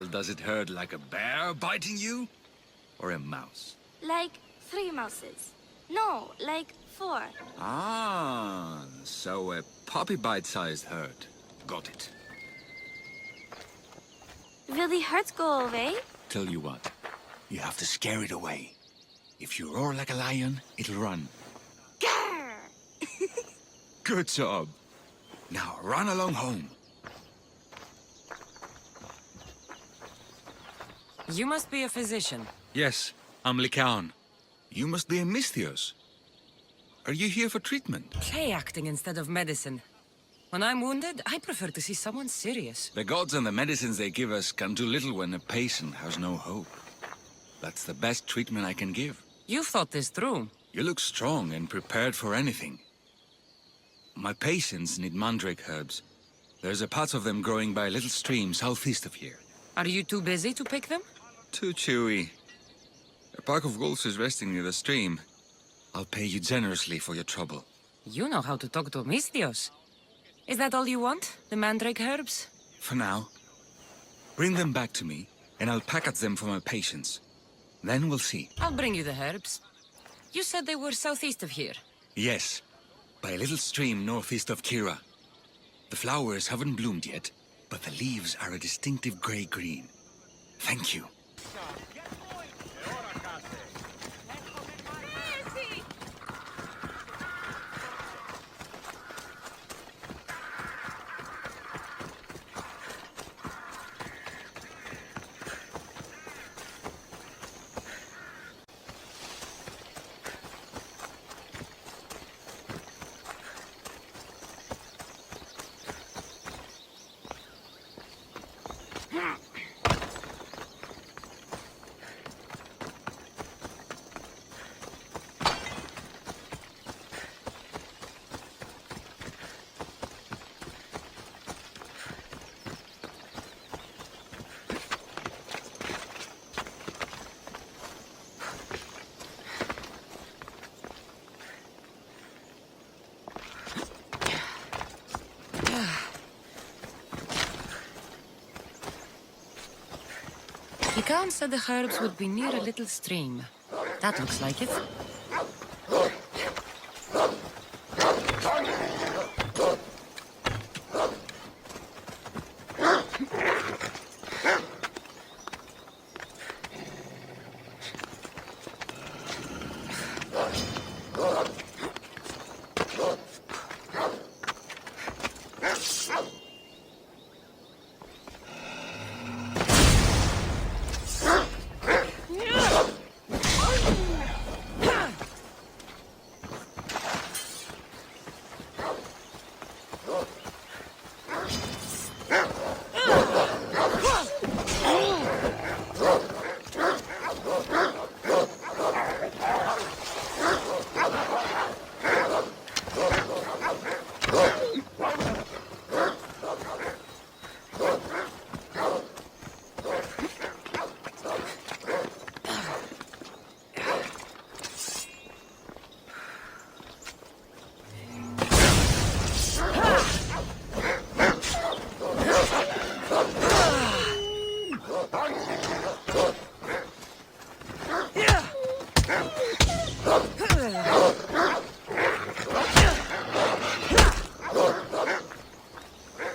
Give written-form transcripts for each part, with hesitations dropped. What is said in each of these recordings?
Does it hurt like a bear biting you? Or a mouse? Like 3 mouses. No, like 4. Ah, so a puppy bite-sized hurt. Got it. Will the hurt go away? Tell you what, you have to scare it away. If you roar like a lion, it'll run. Grrr! Good job. Now run along home. You must be a physician. Yes, I'm Lycaon. You must be a Misthios. Are you here for treatment? Play acting instead of medicine. When I'm wounded, I prefer to see someone serious. The gods and the medicines they give us can do little when a patient has no hope. That's the best treatment I can give. You've thought this through. You look strong and prepared for anything. My patients need mandrake herbs. There's a patch of them growing by a little stream southeast of here. Are you too busy to pick them? Too chewy. A pack of wolves is resting near the stream. I'll pay you generously for your trouble. You know how to talk to Misthios. Is that all you want? The mandrake herbs? For now. Bring them back to me, and I'll package them for my patients. Then we'll see. I'll bring you the herbs. You said they were southeast of here. Yes, by a little stream northeast of Kira. The flowers haven't bloomed yet, but the leaves are a distinctive gray-green. Thank you. Lycaon said the herbs would be near a little stream. That looks like it.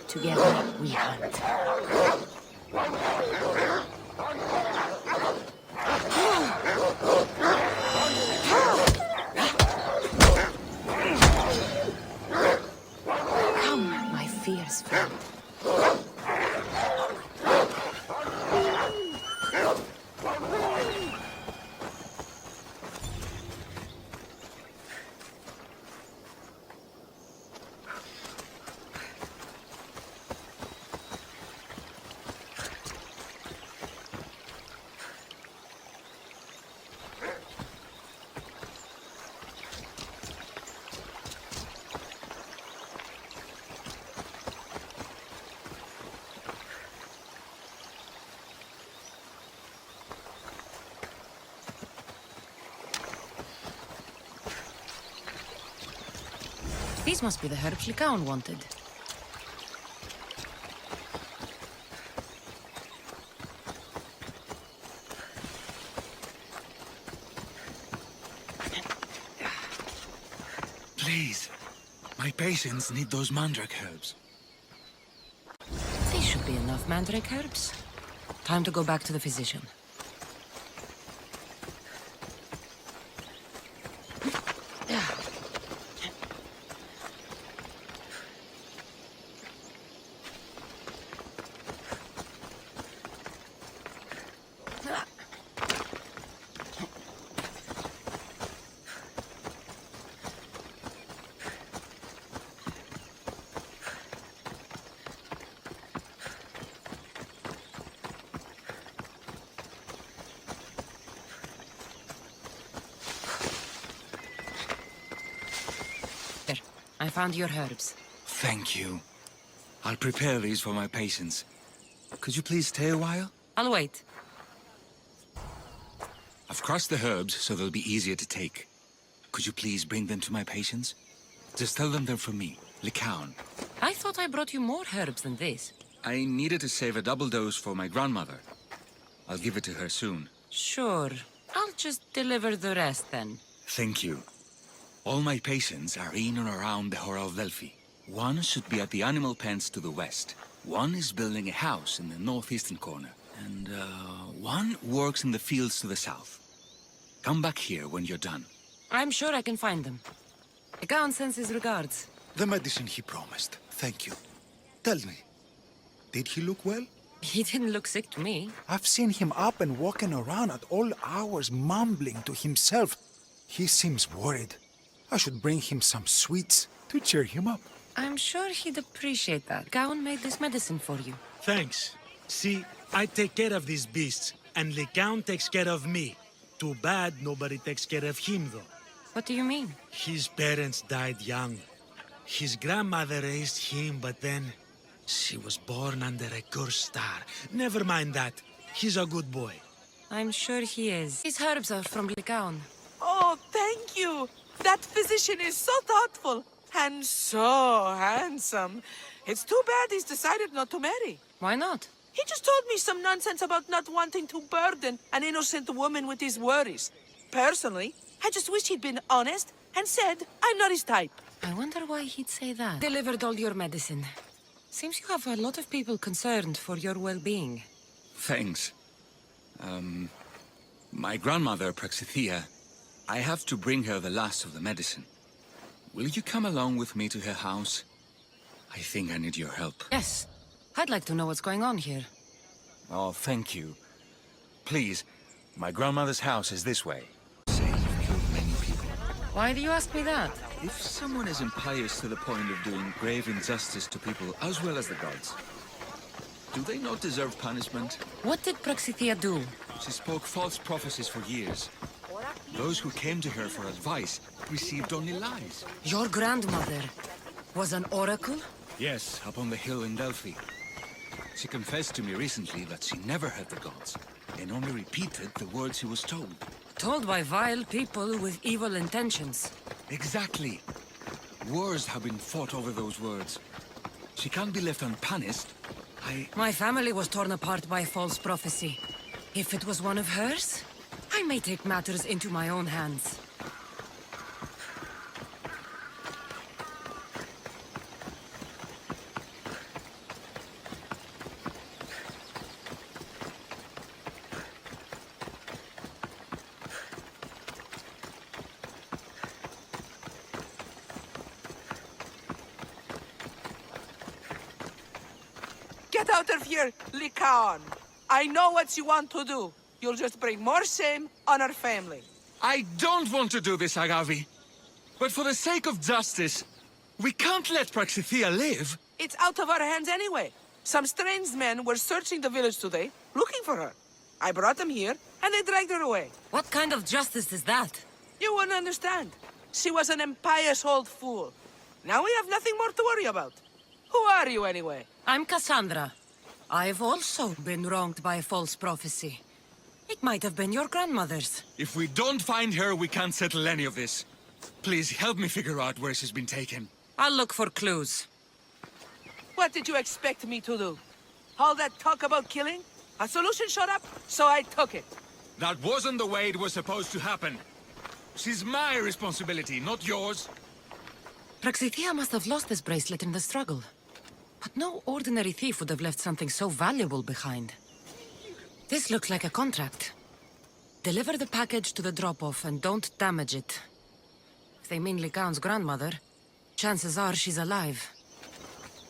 Together we hunt. Come, my fierce friend. These must be the herbs Lycaon wanted. Please. My patients need those mandrake herbs. These should be enough mandrake herbs. Time to go back to the physician. I found your herbs. Thank you. I'll prepare these for my patients. Could you please stay a while? I'll wait. I've crushed the herbs so they'll be easier to take. Could you please bring them to my patients? Just tell them they're for me, Lycaon. I thought I brought you more herbs than this. I needed to save a double dose for my grandmother. I'll give it to her soon. Sure. I'll just deliver the rest then. Thank you. All my patients are in and around the Hora of Delphi. One should be at the animal pens to the west. One is building a house in the northeastern corner. And, one works in the fields to the south. Come back here when you're done. I'm sure I can find them. Lycaon sends his regards. The medicine he promised. Thank you. Tell me, did he look well? He didn't look sick to me. I've seen him up and walking around at all hours, mumbling to himself. He seems worried. I should bring him some sweets to cheer him up. I'm sure he'd appreciate that. Lycaon made this medicine for you. Thanks. See, I take care of these beasts, and Lycaon takes care of me. Too bad nobody takes care of him, though. What do you mean? His parents died young. His grandmother raised him, but then she was born under a cursed star. Never mind that. He's a good boy. I'm sure he is. These herbs are from Lycaon. Oh, thank you. That physician is so thoughtful and so handsome. It's too bad he's decided not to marry. Why not? He just told me some nonsense about not wanting to burden an innocent woman with his worries. Personally, I just wish he'd been honest and said I'm not his type. I wonder why he'd say that. Delivered all your medicine. Seems you have a lot of people concerned for your well-being. Thanks. My grandmother, Praxithea, I have to bring her the last of the medicine. Will you come along with me to her house? I think I need your help. Yes. I'd like to know what's going on here. Oh, thank you. Please, my grandmother's house is this way. Say you've killed many people. Why do you ask me that? If someone is impious to the point of doing grave injustice to people as well as the gods, do they not deserve punishment? What did Praxithea do? She spoke false prophecies for years. Those who came to her for advice received only lies. Your grandmother was an oracle? Yes, up on the hill in Delphi. She confessed to me recently that she never heard the gods, and only repeated the words she was told. Told by vile people with evil intentions. Exactly. Wars have been fought over those words. She can't be left unpunished. My family was torn apart by false prophecy. If it was one of hers, I may take matters into my own hands. Get out of here, Lycaon. I know what you want to do. You'll just bring more shame on our family. I don't want to do this, Agavi. But for the sake of justice, we can't let Praxithea live. It's out of our hands anyway. Some strange men were searching the village today, looking for her. I brought them here, and they dragged her away. What kind of justice is that? You wouldn't understand. She was an impious old fool. Now we have nothing more to worry about. Who are you, anyway? I'm Cassandra. I've also been wronged by false prophecy. It might have been your grandmother's. If we don't find her, we can't settle any of this. Please help me figure out where she's been taken. I'll look for clues. What did you expect me to do? All that talk about killing? A solution showed up, so I took it. That wasn't the way it was supposed to happen. She's my responsibility, not yours. Praxithea must have lost this bracelet in the struggle. But no ordinary thief would have left something so valuable behind. This looks like a contract. Deliver the package to the drop-off and don't damage it. If they mean Lycaon's grandmother, chances are she's alive.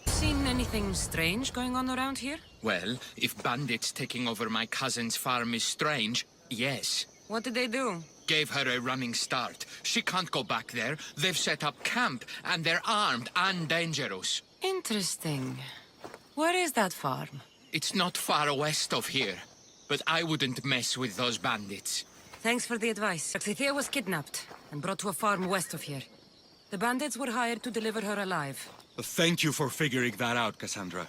Seen anything strange going on around here? Well, if bandits taking over my cousin's farm is strange, yes. What did they do? Gave her a running start. She can't go back there. They've set up camp, and they're armed and dangerous. Interesting. Where is that farm? It's not far west of here, but I wouldn't mess with those bandits. Thanks for the advice. Praxithea was kidnapped and brought to a farm west of here. The bandits were hired to deliver her alive. Thank you for figuring that out, Cassandra.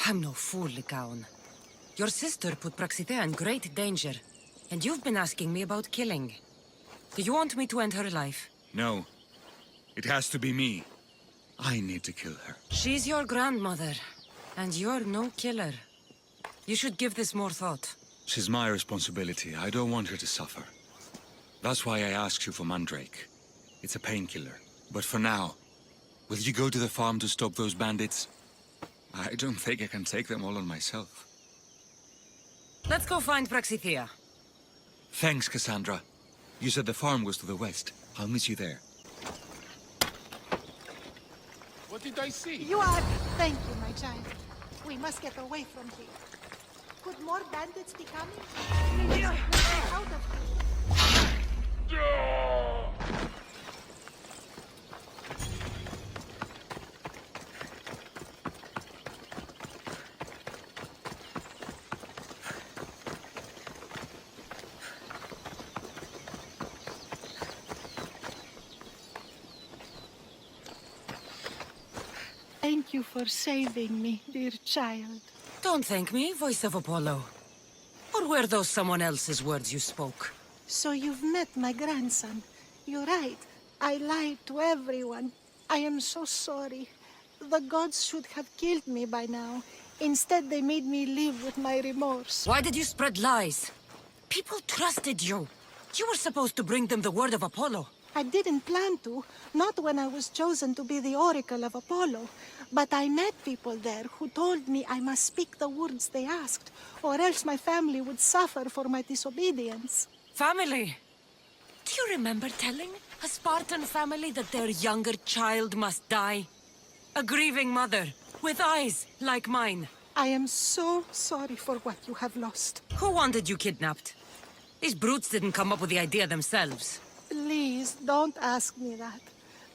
I'm no fool, Lycaon. Your sister put Praxithea in great danger, and you've been asking me about killing. Do you want me to end her life? No. It has to be me. I need to kill her. She's your grandmother, and you're no killer. You should give this more thought. She's my responsibility. I don't want her to suffer. That's why I asked you for Mandrake. It's a painkiller. But for now, will you go to the farm to stop those bandits? I don't think I can take them all on myself. Let's go find Praxithea. Thanks, Cassandra. You said the farm was to the west. I'll meet you there. What did I see? You are... Thank you, my child. We must get away from here. Could more bandits be coming? Please, let's get out of here. Thank you for saving me, dear child. Don't thank me, voice of Apollo. Or were those someone else's words you spoke? So you've met my grandson. You're right. I lied to everyone. I am so sorry. The gods should have killed me by now. Instead, they made me live with my remorse. Why did you spread lies? People trusted you. You were supposed to bring them the word of Apollo. I didn't plan to, not when I was chosen to be the oracle of Apollo. But I met people there who told me I must speak the words they asked, or else my family would suffer for my disobedience. Family! Do you remember telling a Spartan family that their younger child must die? A grieving mother, with eyes like mine. I am so sorry for what you have lost. Who wanted you kidnapped? These brutes didn't come up with the idea themselves. Please, don't ask me that.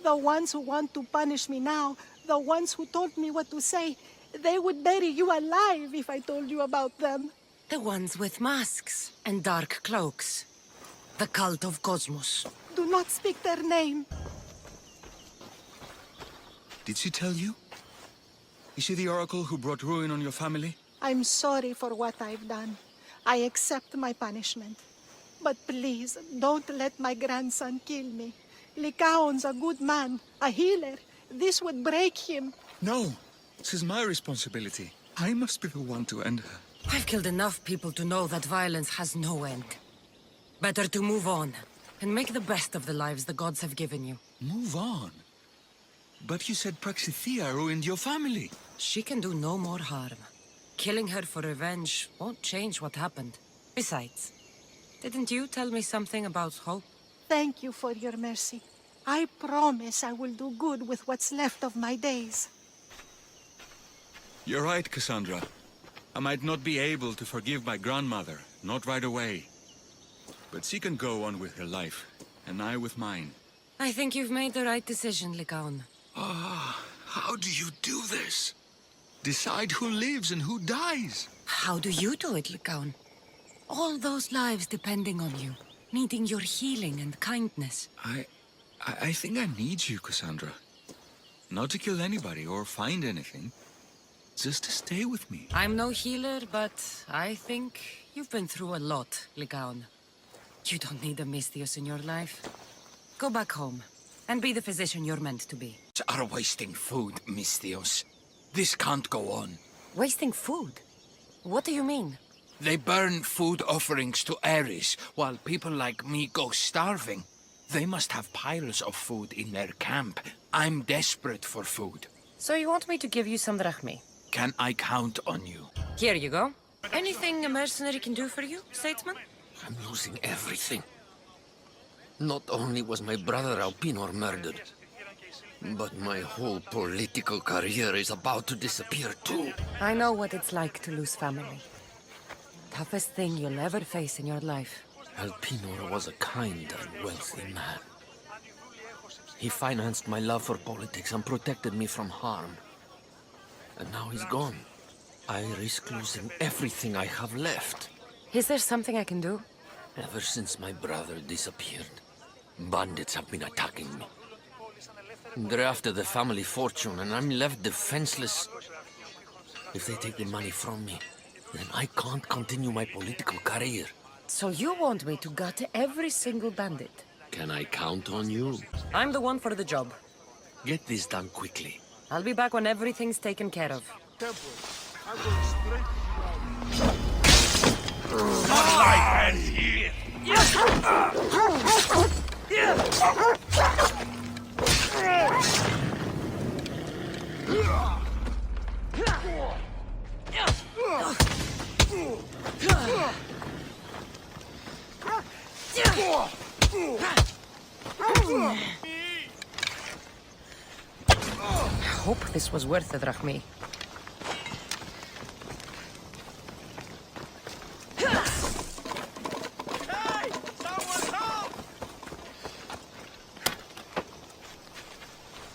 The ones who want to punish me now, the ones who told me what to say, they would bury you alive if I told you about them. The ones with masks and dark cloaks. The cult of Cosmos. Do not speak their name. Did she tell you? Is she the oracle who brought ruin on your family? I'm sorry for what I've done. I accept my punishment. But please, don't let my grandson kill me. Lycaon's a good man, a healer. This would break him. No. This is my responsibility. I must be the one to end her. I've killed enough people to know that violence has no end. Better to move on, and make the best of the lives the gods have given you. Move on? But you said Praxithea ruined your family. She can do no more harm. Killing her for revenge won't change what happened. Besides, didn't you tell me something about hope? Thank you for your mercy. I promise I will do good with what's left of my days. You're right, Cassandra. I might not be able to forgive my grandmother, not right away. But she can go on with her life, and I with mine. I think you've made the right decision, Lycaon. How do you do this? Decide who lives and who dies? How do you do it, Lycaon? All those lives depending on you, needing your healing and kindness. I think I need you, Cassandra. Not to kill anybody or find anything. Just to stay with me. I'm no healer, but I think you've been through a lot, Lycaon. You don't need a Misthios in your life. Go back home, and be the physician you're meant to be. Are wasting food, Misthios. This can't go on. Wasting food? What do you mean? They burn food offerings to Ares, while people like me go starving. They must have piles of food in their camp. I'm desperate for food. So you want me to give you some drachmi? Can I count on you? Here you go. Anything a mercenary can do for you, statesman? I'm losing everything. Not only was my brother Alpinor murdered, but my whole political career is about to disappear too. I know what it's like to lose family. Toughest thing you'll ever face in your life. Alpinor was a kind and wealthy man. He financed my love for politics and protected me from harm. And now he's gone. I risk losing everything I have left. Is there something I can do? Ever since my brother disappeared, bandits have been attacking me. They're after the family fortune, and I'm left defenseless. If they take the money from me, then I can't continue my political career. So you want me to gut every single bandit? Can I count on you? I'm the one for the job. Get this done quickly. I'll be back when everything's taken care of. I'm going straight to the I hope this was worth the drachmi.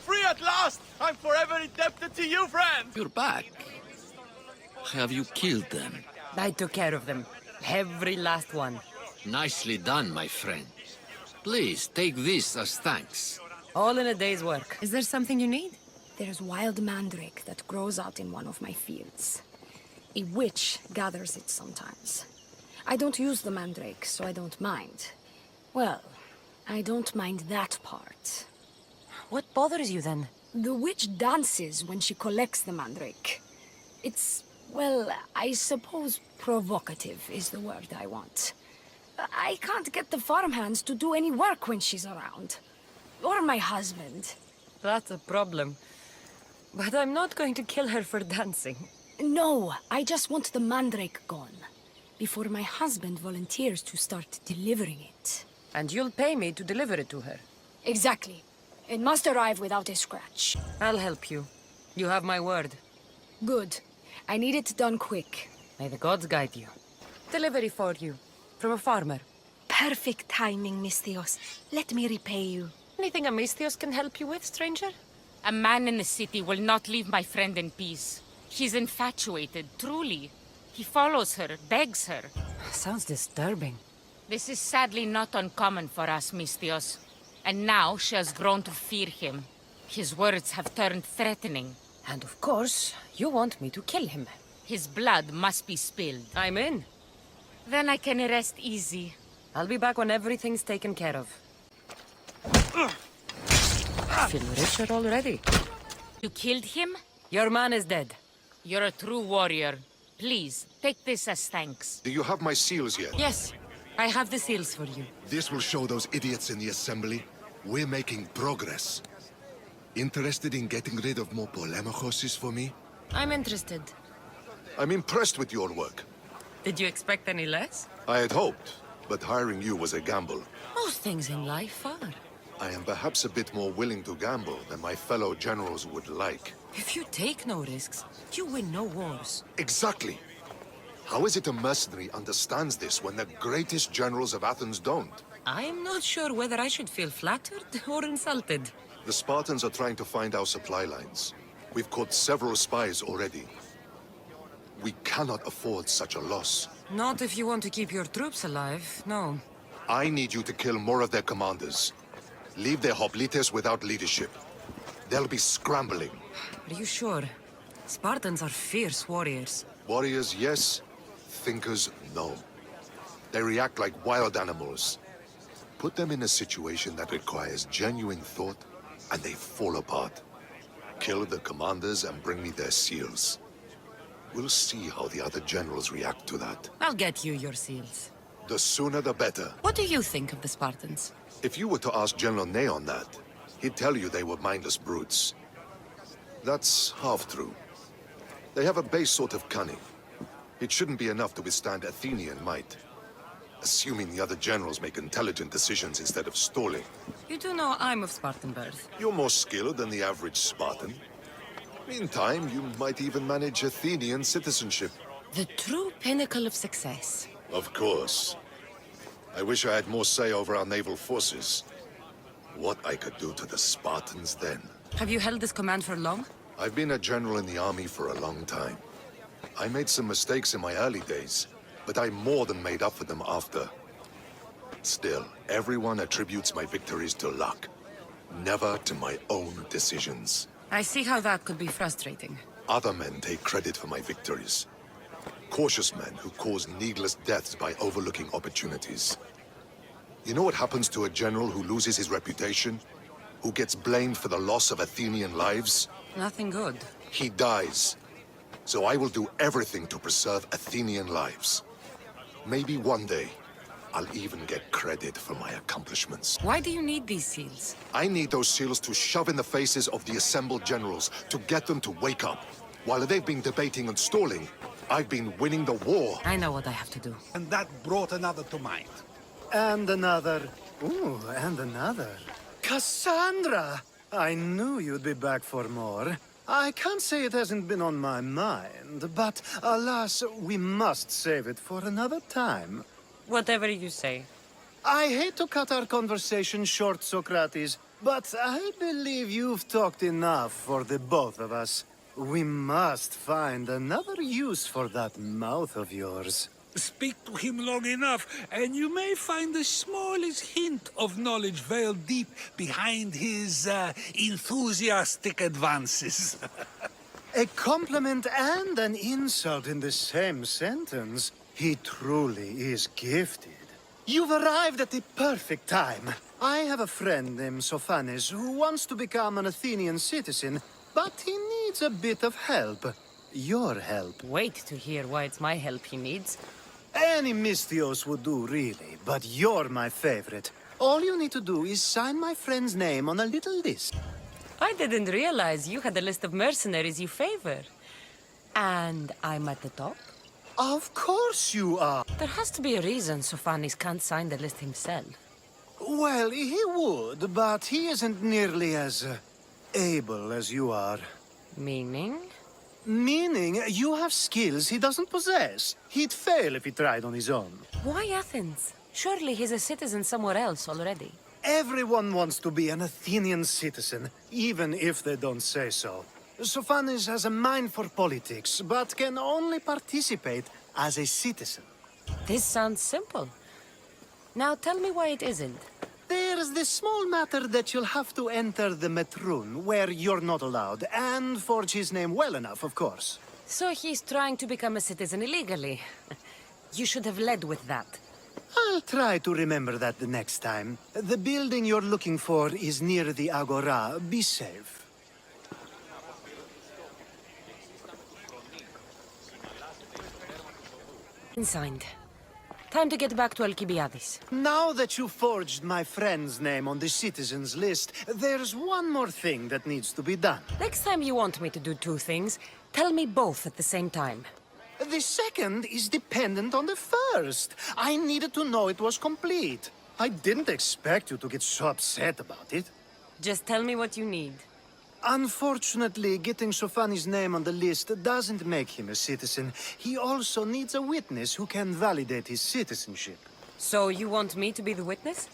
Free at last! I'm forever indebted to you, friend! You're back. Have you killed them? I took care of them. Every last one. Nicely done, my friend. Please, take this as thanks. All in a day's work. Is there something you need? There's wild mandrake that grows out in one of my fields. A witch gathers it sometimes. I don't use the mandrake, so I don't mind. Well, I don't mind that part. What bothers you then? The witch dances when she collects the mandrake. It's, well, I suppose provocative is the word I want. I can't get the farmhands to do any work when she's around. Or my husband. That's a problem. But I'm not going to kill her for dancing. No, I just want the mandrake gone. Before my husband volunteers to start delivering it. And you'll pay me to deliver it to her. Exactly. It must arrive without a scratch. I'll help you. You have my word. Good. I need it done quick. May the gods guide you. Delivery for you. From a farmer. Perfect timing, Misthios. Let me repay you. Anything Amistios can help you with, stranger? A man in the city will not leave my friend in peace. He's infatuated, truly. He follows her, begs her. Sounds disturbing. This is sadly not uncommon for us, Misthios. And now she has grown to fear him. His words have turned threatening. And of course, you want me to kill him. His blood must be spilled. I'm in. Then I can rest easy. I'll be back when everything's taken care of. I feel richer already. You killed him? Your man is dead. You're a true warrior. Please, take this as thanks. Do you have my seals yet? Yes, I have the seals for you. This will show those idiots in the assembly we're making progress. Interested in getting rid of more polemachoses for me? I'm interested. I'm impressed with your work. Did you expect any less? I had hoped, but hiring you was a gamble. Most things in life are. I am perhaps a bit more willing to gamble than my fellow generals would like. If you take no risks, you win no wars. Exactly. How is it a mercenary understands this when the greatest generals of Athens don't? I'm not sure whether I should feel flattered or insulted. The Spartans are trying to find our supply lines. We've caught several spies already. We cannot afford such a loss. Not if you want to keep your troops alive, no. I need you to kill more of their commanders. Leave their hoplites without leadership. They'll be scrambling. Are you sure? Spartans are fierce warriors. Warriors, yes. Thinkers, no. They react like wild animals. Put them in a situation that requires genuine thought, and they fall apart. Kill the commanders and bring me their seals. We'll see how the other generals react to that. I'll get you your seals. The sooner the better. What do you think of the Spartans? If you were to ask General Neon that, he'd tell you they were mindless brutes. That's half true. They have a base sort of cunning. It shouldn't be enough to withstand Athenian might. Assuming the other generals make intelligent decisions instead of stalling. You do know I'm of Spartan birth. You're more skilled than the average Spartan. In time, you might even manage Athenian citizenship. The true pinnacle of success. Of course. I wish I had more say over our naval forces. What I could do to the Spartans then. Have you held this command for long? I've been a general in the army for a long time. I made some mistakes in my early days, but I more than made up for them after. Still, everyone attributes my victories to luck, never to my own decisions. I see how that could be frustrating. Other men take credit for my victories. Cautious men who cause needless deaths by overlooking opportunities. You know what happens to a general who loses his reputation? Who gets blamed for the loss of Athenian lives? Nothing good. He dies. So I will do everything to preserve Athenian lives. Maybe one day, I'll even get credit for my accomplishments. Why do you need these seals? I need those seals to shove in the faces of the assembled generals, to get them to wake up. While they've been debating and stalling, I've been winning the war. I know what I have to do. And that brought another to mind. And another. Ooh, and another. Cassandra! I knew you'd be back for more. I can't say it hasn't been on my mind, but alas, we must save it for another time. Whatever you say. I hate to cut our conversation short, Socrates, but I believe you've talked enough for the both of us. We must find another use for that mouth of yours. Speak to him long enough, and you may find the smallest hint of knowledge veiled deep behind his enthusiastic advances. A compliment and an insult in the same sentence. He truly is gifted. You've arrived at the perfect time. I have a friend named Sophanes who wants to become an Athenian citizen, but he needs a bit of help. Your help. Wait to hear why it's my help he needs. Any Misthios would do, really, but you're my favorite. All you need to do is sign my friend's name on a little list. I didn't realize you had a list of mercenaries you favor. And I'm at the top? Of course you are. There has to be a reason Sophanes can't sign the list himself. Well, he would, but he isn't nearly as able as you are. Meaning? Meaning, you have skills he doesn't possess. He'd fail if he tried on his own. Why Athens? Surely he's a citizen somewhere else already. Everyone wants to be an Athenian citizen, even if they don't say so. Sophanes has a mind for politics, but can only participate as a citizen. This sounds simple. Now tell me why it isn't. There's this small matter that you'll have to enter the Metroon, where you're not allowed, and forge his name well enough, of course. So he's trying to become a citizen illegally. You should have led with that. I'll try to remember that the next time. The building you're looking for is near the Agora. Be safe. Signed. Time to get back to Alcibiades. Now that you forged my friend's name on the citizens list, there's one more thing that needs to be done. Next time you want me to do two things, tell me both at the same time. The second is dependent on the first. I needed to know it was complete. I didn't expect you to get so upset about it. Just tell me what you need. Unfortunately, getting Sophanes' name on the list doesn't make him a citizen. He also needs a witness who can validate his citizenship. So you want me to be the witness?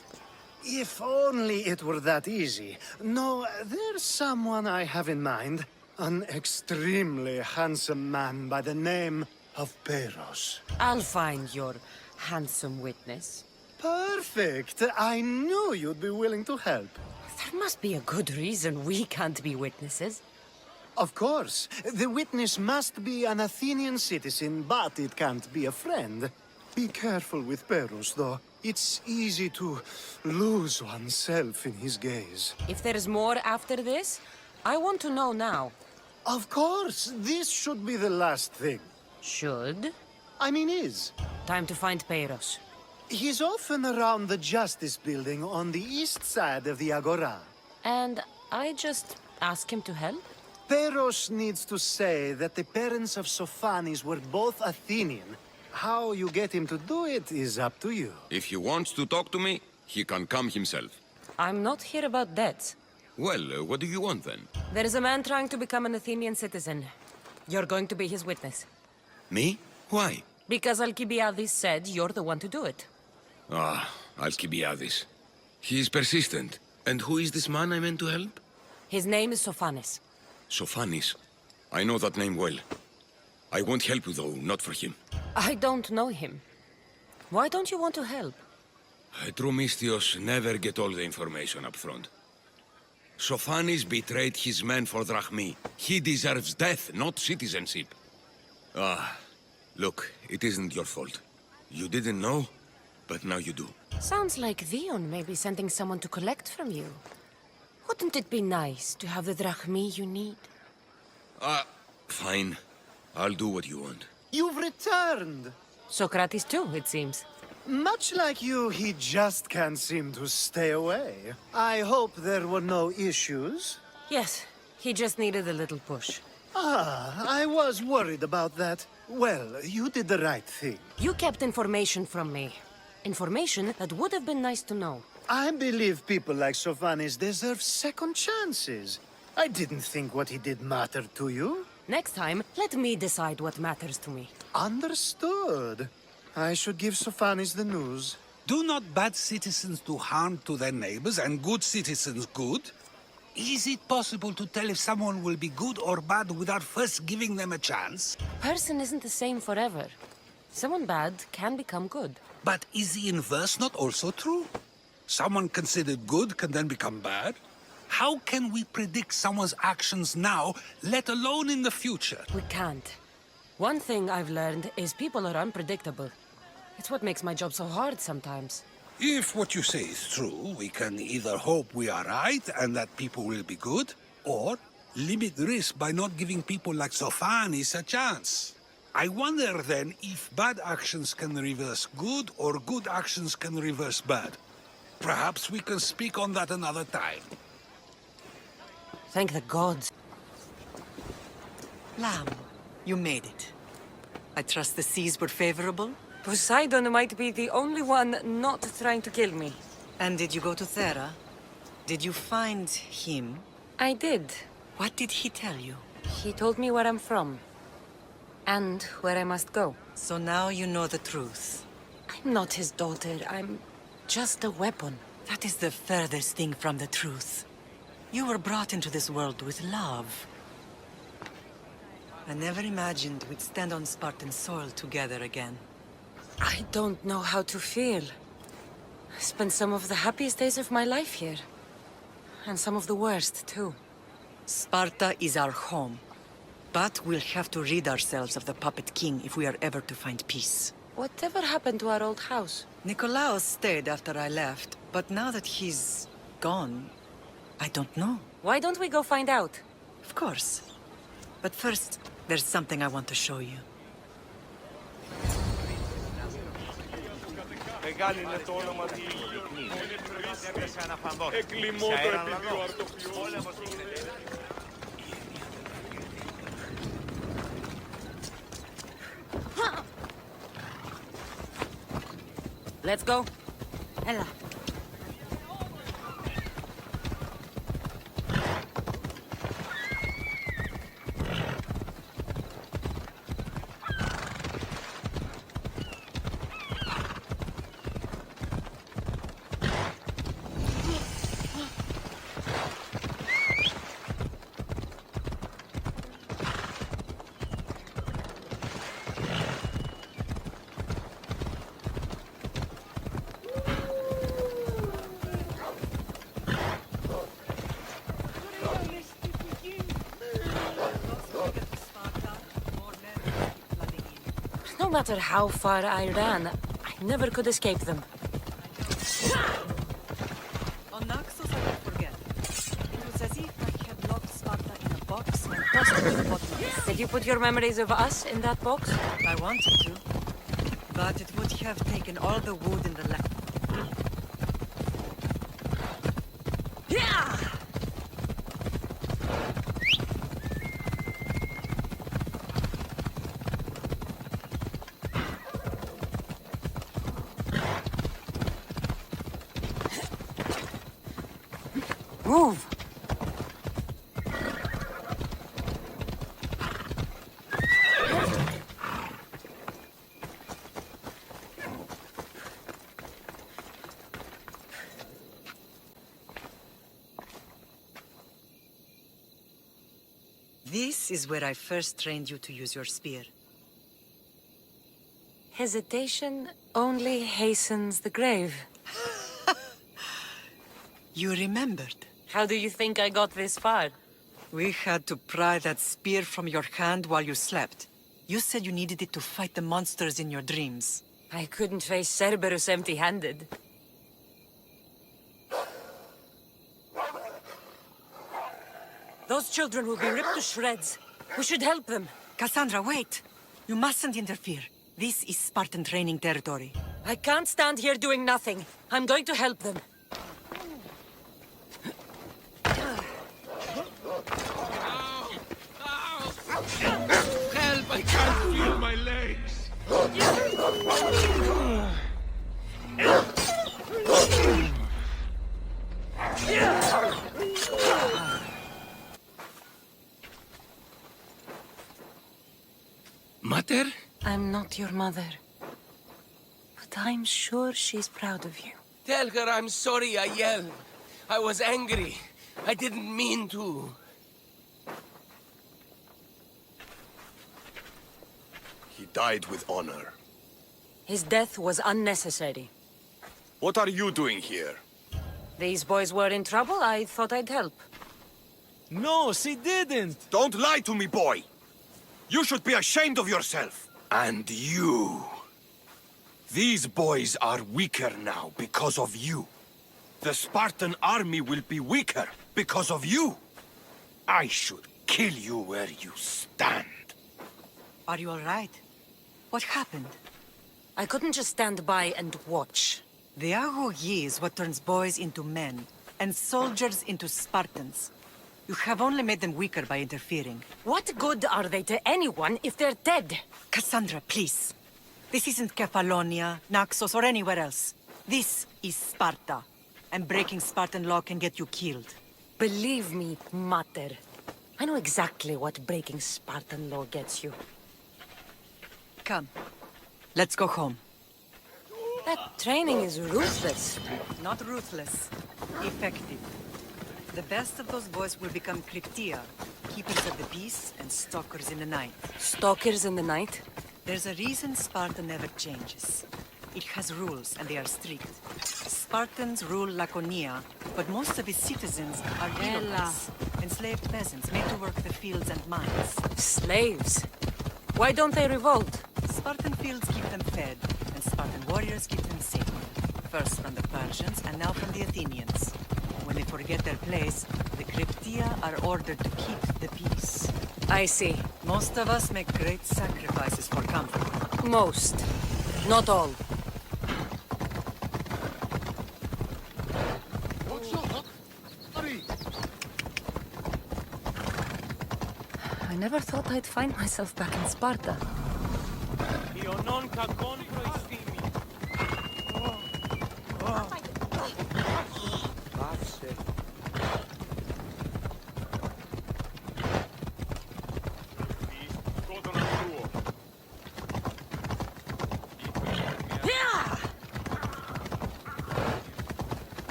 If only it were that easy. No, there's someone I have in mind. An extremely handsome man by the name of Peiros. I'll find your handsome witness. Perfect! I knew you'd be willing to help. There must be a good reason we can't be witnesses. Of course. The witness must be an Athenian citizen, but it can't be a friend. Be careful with Peiros, though. It's easy to lose oneself in his gaze. If there's more after this, I want to know now. Of course! This should be the last thing. Should? I mean is. Time to find Peiros. He's often around the Justice Building on the east side of the Agora. And I just ask him to help? Peros needs to say that the parents of Sophanis were both Athenian. How you get him to do it is up to you. If he wants to talk to me, he can come himself. I'm not here about debts. Well, what do you want then? There is a man trying to become an Athenian citizen. You're going to be his witness. Me? Why? Because Alcibiades said you're the one to do it. Ah, Alcibiades. He is persistent. And who is this man I meant to help? His name is Sophanis. Sophanis. I know that name well. I won't help you, though, not for him. I don't know him. Why don't you want to help? True Mystios never get all the information up front. Sophanis betrayed his men for Drachmi. He deserves death, not citizenship. Ah, look, it isn't your fault. You didn't know, but now you do. Sounds like Dion may be sending someone to collect from you. Wouldn't it be nice to have the drachmi you need? Fine. I'll do what you want. You've returned! Socrates too, it seems. Much like you, he just can't seem to stay away. I hope there were no issues. Yes, he just needed a little push. Ah, I was worried about that. Well, you did the right thing. You kept information from me. Information that would have been nice to know. I believe people like Sophanis deserve second chances. I didn't think what he did mattered to you. Next time, let me decide what matters to me. Understood. I should give Sophanis the news. Do not bad citizens do harm to their neighbors and good citizens good? Is it possible to tell if someone will be good or bad without first giving them a chance? Person isn't the same forever. Someone bad can become good. But is the inverse not also true? Someone considered good can then become bad? How can we predict someone's actions now, let alone in the future? We can't. One thing I've learned is people are unpredictable. It's what makes my job so hard sometimes. If what you say is true, we can either hope we are right and that people will be good, or limit risk by not giving people like Sophanis a chance. I wonder then if bad actions can reverse good or good actions can reverse bad. Perhaps we can speak on that another time. Thank the gods. Lamb, you made it. I trust the seas were favorable? Poseidon might be the only one not trying to kill me. And did you go to Thera? Did you find him? I did. What did he tell you? He told me where I'm from. And where I must go. So now you know the truth. I'm not his daughter. I'm just a weapon. That is the furthest thing from the truth. You were brought into this world with love. I never imagined we'd stand on Spartan soil together again. I don't know how to feel. I spent some of the happiest days of my life here. And some of the worst, too. Sparta is our home. But we'll have to rid ourselves of the Puppet King if we are ever to find peace. Whatever happened to our old house? Nikolaos stayed after I left, but now that he's gone, I don't know. Why don't we go find out? Of course. But first, there's something I want to show you. Let's go. Ella. No matter how far I ran, I never could escape them. On Naxos, I won't forget. It was as if I had locked Sparta in a box and tossed it to the bottom. Did you put your memories of us in that box? I wanted to, but it would have taken all the wood in the land. Yeah! Move! This is where I first trained you to use your spear. Hesitation only hastens the grave. You remembered. How do you think I got this far? We had to pry that spear from your hand while you slept. You said you needed it to fight the monsters in your dreams. I couldn't face Cerberus empty-handed. Those children will be ripped to shreds. We should help them. Cassandra, wait! You mustn't interfere. This is Spartan training territory. I can't stand here doing nothing. I'm going to help them. Help! I can't feel my legs! Mater? I'm not your mother. But I'm sure she's proud of you. Tell her I'm sorry I yelled. I was angry. I didn't mean to. He died with honor. His death was unnecessary. What are you doing here? These boys were in trouble. I thought I'd help. No, she didn't! Don't lie to me, boy! You should be ashamed of yourself. And you. These boys are weaker now because of you. The Spartan army will be weaker because of you. I should kill you where you stand. Are you all right? What happened? I couldn't just stand by and watch. The Ago Yi is what turns boys into men, and soldiers into Spartans. You have only made them weaker by interfering. What good are they to anyone if they're dead? Cassandra, please. This isn't Kefalonia, Naxos, or anywhere else. This is Sparta, and breaking Spartan law can get you killed. Believe me, Mater. I know exactly what breaking Spartan law gets you. Come, let's go home. That training is ruthless. Not ruthless, effective. The best of those boys will become Cryptia, keepers of the peace and stalkers in the night. Stalkers in the night? There's a reason Sparta never changes. It has rules, and they are strict. Spartans rule Laconia, but most of its citizens are Helots, enslaved peasants made to work the fields and mines. Slaves? Why don't they revolt? Spartan fields keep them fed, and Spartan warriors keep them safe. First from the Persians, and now from the Athenians. When they forget their place, the Cryptia are ordered to keep the peace. I see. Most of us make great sacrifices for comfort. Most. Not all. I never thought I'd find myself back in Sparta.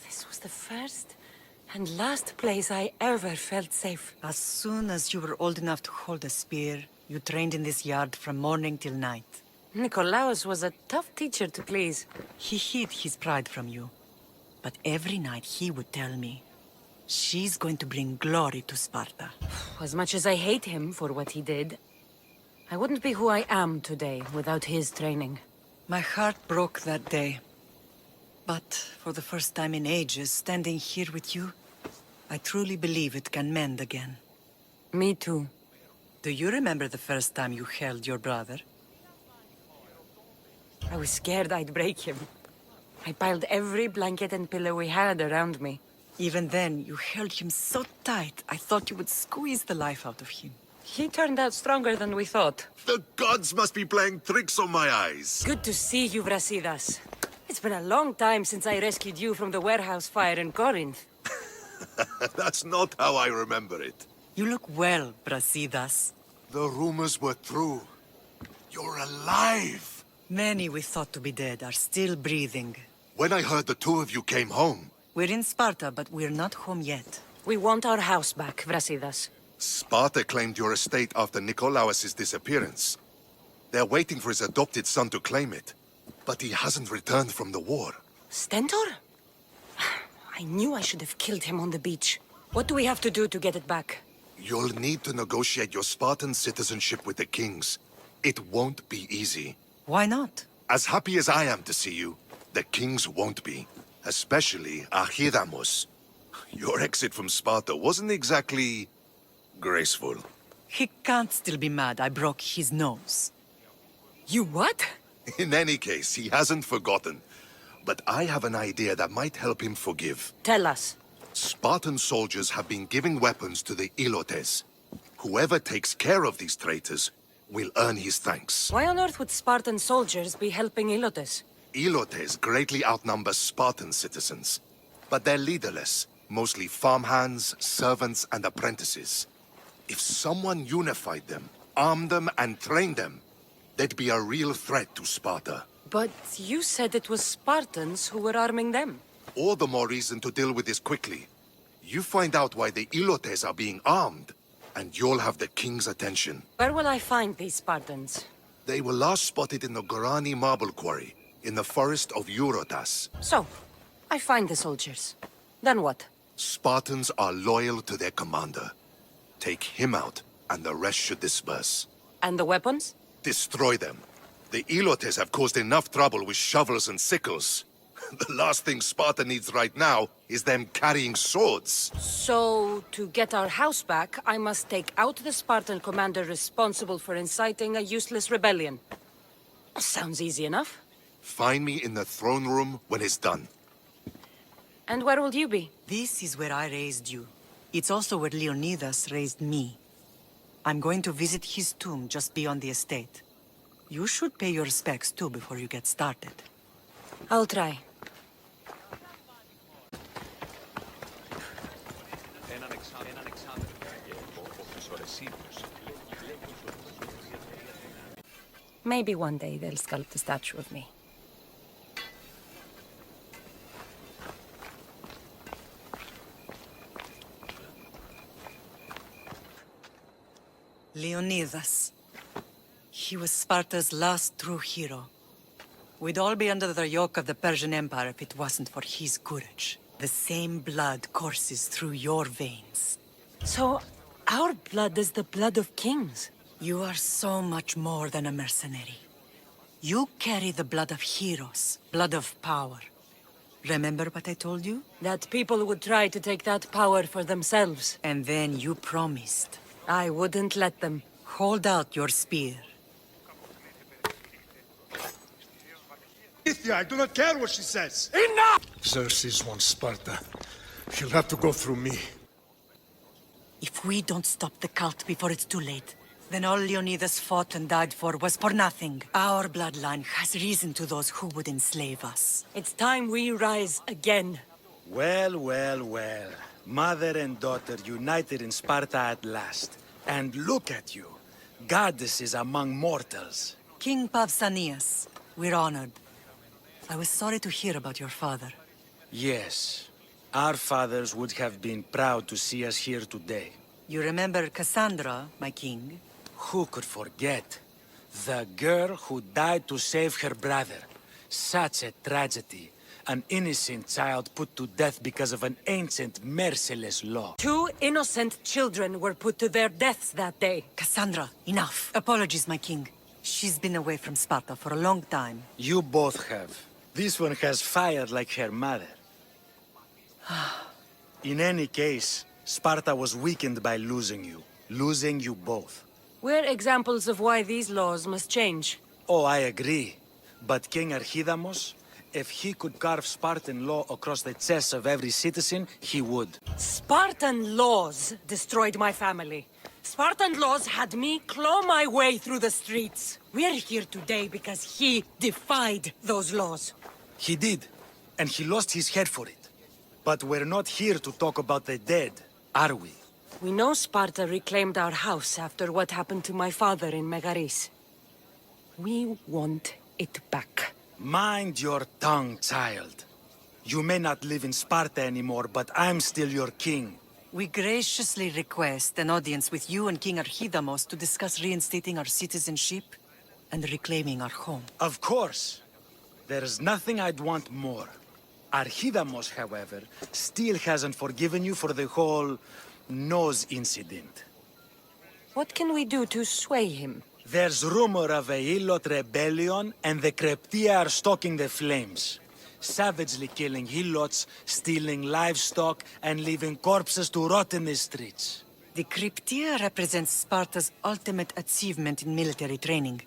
This was the first and last place I ever felt safe. As soon as you were old enough to hold a spear, you trained in this yard from morning till night. Nikolaos was a tough teacher to please. He hid his pride from you. But every night he would tell me, She's going to bring glory to Sparta. As much as I hate him for what he did, I wouldn't be who I am today without his training. My heart broke that day. But for the first time in ages, standing here with you, I truly believe it can mend again. Me too. Do you remember the first time you held your brother? I was scared I'd break him. I piled every blanket and pillow we had around me. Even then, you held him so tight, I thought you would squeeze the life out of him. He turned out stronger than we thought. The gods must be playing tricks on my eyes. Good to see you, Brasidas. It's been a long time since I rescued you from the warehouse fire in Corinth. That's not how I remember it. You look well, Brasidas. The rumors were true. You're alive! Many we thought to be dead are still breathing. When I heard the two of you came home... We're in Sparta, but we're not home yet. We want our house back, Brasidas. Sparta claimed your estate after Nikolaos' disappearance. They're waiting for his adopted son to claim it. But he hasn't returned from the war. Stentor? I knew I should have killed him on the beach. What do we have to do to get it back? You'll need to negotiate your Spartan citizenship with the kings. It won't be easy. Why not? As happy as I am to see you, the kings won't be. Especially Archidamos. Your exit from Sparta wasn't exactly... graceful. He can't still be mad I broke his nose. You what? In any case, he hasn't forgotten. But I have an idea that might help him forgive. Tell us. Spartan soldiers have been giving weapons to the Ilotes. Whoever takes care of these traitors will earn his thanks. Why on earth would Spartan soldiers be helping Ilotes? Ilotes greatly outnumber Spartan citizens. But they're leaderless, mostly farmhands, servants, and apprentices. If someone unified them, armed them, and trained them, they'd be a real threat to Sparta. But you said it was Spartans who were arming them. All the more reason to deal with this quickly. You find out why the Ilotes are being armed, and you'll have the king's attention. Where will I find these Spartans? They were last spotted in the Gorani marble quarry, in the forest of Eurotas. So, I find the soldiers. Then what? Spartans are loyal to their commander. Take him out, and the rest should disperse. And the weapons? Destroy them. The Ilotes have caused enough trouble with shovels and sickles. The last thing Sparta needs right now is them carrying swords. So, to get our house back, I must take out the Spartan commander responsible for inciting a useless rebellion. Sounds easy enough. Find me in the throne room when it's done. And where will you be? This is where I raised you. It's also where Leonidas raised me. I'm going to visit his tomb just beyond the estate. You should pay your respects too before you get started. I'll try. Maybe one day they'll sculpt a statue of me. Leonidas. He was Sparta's last true hero. We'd all be under the yoke of the Persian Empire if it wasn't for his courage. The same blood courses through your veins. So, our blood is the blood of kings. You are so much more than a mercenary. You carry the blood of heroes, blood of power. Remember what I told you? That people would try to take that power for themselves. And then you promised. I wouldn't let them. Hold out your spear. I do not care what she says. Enough! Xerxes wants Sparta. She'll have to go through me. If we don't stop the cult before it's too late, then all Leonidas fought and died for was for nothing. Our bloodline has risen to those who would enslave us. It's time we rise again. Well, well, well. Mother and daughter united in Sparta at last. And look at you. Goddesses among mortals. King Pausanias, we're honored. I was sorry to hear about your father. Yes. Our fathers would have been proud to see us here today. You remember Cassandra, my king? Who could forget? The girl who died to save her brother. Such a tragedy. An innocent child put to death because of an ancient, merciless law. 2 innocent children were put to their deaths that day. Cassandra, enough. Apologies, my king. She's been away from Sparta for a long time. You both have. This one has fired like her mother. In any case, Sparta was weakened by losing you both. We're examples of why these laws must change. Oh, I agree. But King Archidamos, if he could carve Spartan law across the chests of every citizen, he would. Spartan laws destroyed my family. Spartan laws had me claw my way through the streets. We're here today because he defied those laws. He did, and he lost his head for it. But we're not here to talk about the dead, are we? We know Sparta reclaimed our house after what happened to my father in Megaris. We want it back. Mind your tongue, child. You may not live in Sparta anymore, but I'm still your king. We graciously request an audience with you and King Archidamos to discuss reinstating our citizenship and reclaiming our home. Of course. There's nothing I'd want more. Archidamos, however, still hasn't forgiven you for the whole nose incident. What can we do to sway him? There's rumor of a Hilot rebellion, and the Kreptia are stoking the flames. Savagely killing Hilots, stealing livestock, and leaving corpses to rot in the streets. The Kryptia represents Sparta's ultimate achievement in military training.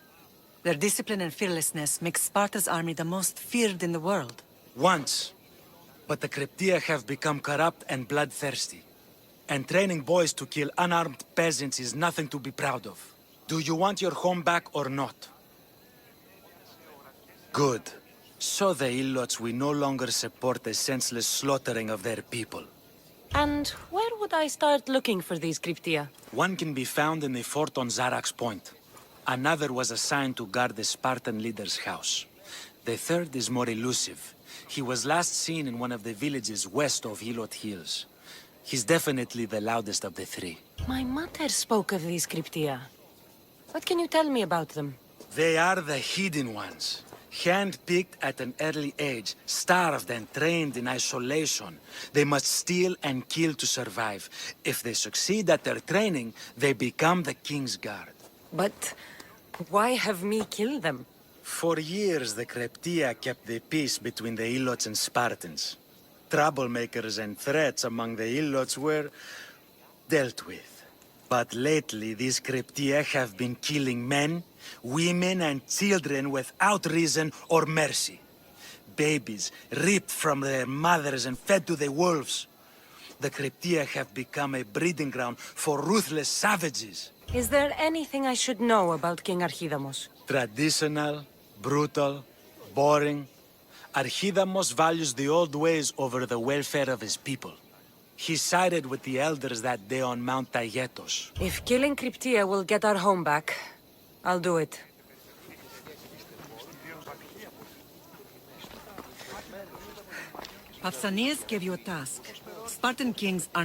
Their discipline and fearlessness make Sparta's army the most feared in the world. Once. But the Kryptia have become corrupt and bloodthirsty. And training boys to kill unarmed peasants is nothing to be proud of. Do you want your home back or not? Good. So the Ilots will no longer support the senseless slaughtering of their people. And where would I start looking for these Kryptia? One can be found in the fort on Zarak's Point. Another was assigned to guard the Spartan leader's house. The third is more elusive. He was last seen in one of the villages west of Hilot Hills. He's definitely the loudest of the three. My mother spoke of these Kryptia. What can you tell me about them? They are the hidden ones. Hand-picked at an early age, starved and trained in isolation. They must steal and kill to survive. If they succeed at their training, they become the King's Guard. But why have me kill them? For years, the Kryptia kept the peace between the Ilots and Spartans. Troublemakers and threats among the Ilots were dealt with. But lately, these Kryptia have been killing men, women, and children without reason or mercy. Babies ripped from their mothers and fed to the wolves. The Kryptia have become a breeding ground for ruthless savages. Is there anything I should know about King Archidamos? Traditional, brutal, boring. Archidamos values the old ways over the welfare of his people. He sided with the elders that day on Mount Taygetos. If killing Kryptia will get our home back, I'll do it. Pausanias gave you a task. Spartan kings aren't